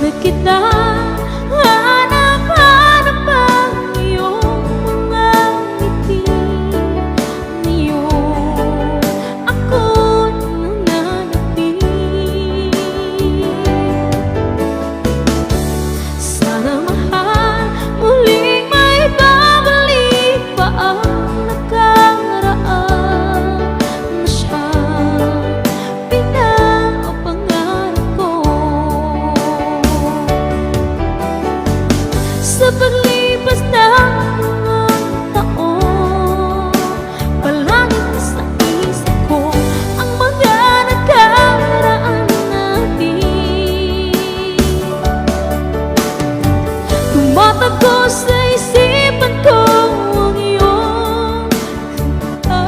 na kita, hanap-hanap ang iyong mga ngiti. Ngayon ako'y nananapin. Sana mahal, muling may babalik pa ang nakaraan na siyang pinapangarap ko. Sa paglipas ng mga taon, palagi nasa isip ko ang mga nakaraan natin. Tumatakbo sa isipan ko ang iyong kanta.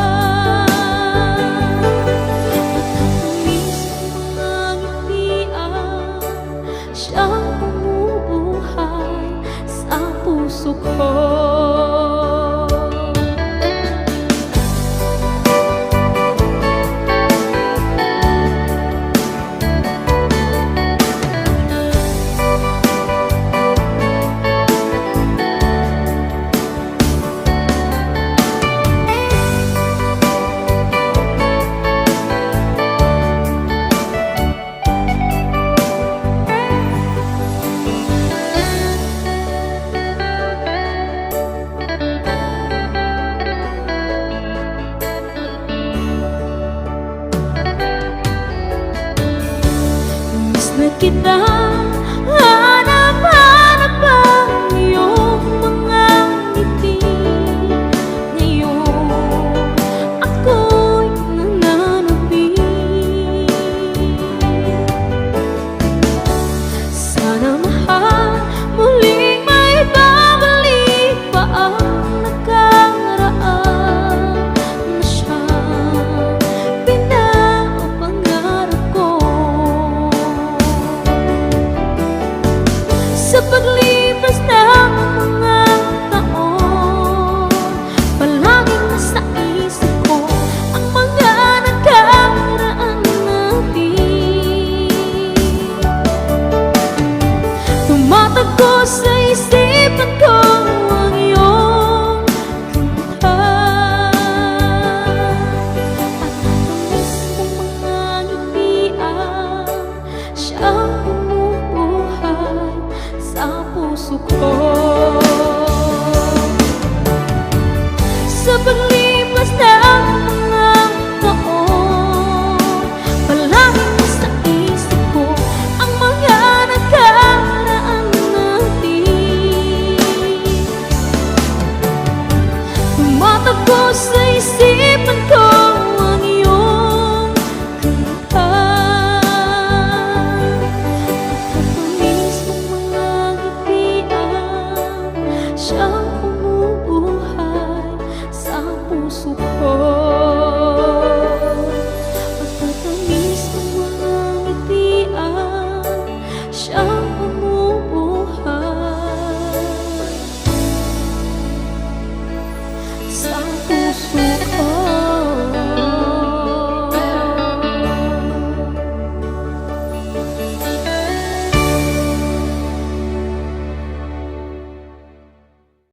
Matamis ang mga ngitian, siyang bumubuhay sa puso ko. Miss na kita, hanap-hanap ang iyong mga ngiti. Ngayon ako'y nananapin. Sana mahal, muling may babalik pa ang nakaraan na siyang pinapangarap ko. Sa paglipas ng mga taon, palaging nasa isip ko ang mga nakaraan natin. Tumatakbo sa isipan ko ang iyong kanta. At matamis ang mga ngitian, siyang bumubuhay sa puso ko. Sa paglipas ng mga taon, palaging nasa isip ko ang mga nakaraan natin. Tumatakbo sa isipan ko ang iyong kanta. Matamis ang mga ngitian, siyang bumubuhay sa puso ko. Matatamis ang mga ngitian, siyang bumubuhay sa puso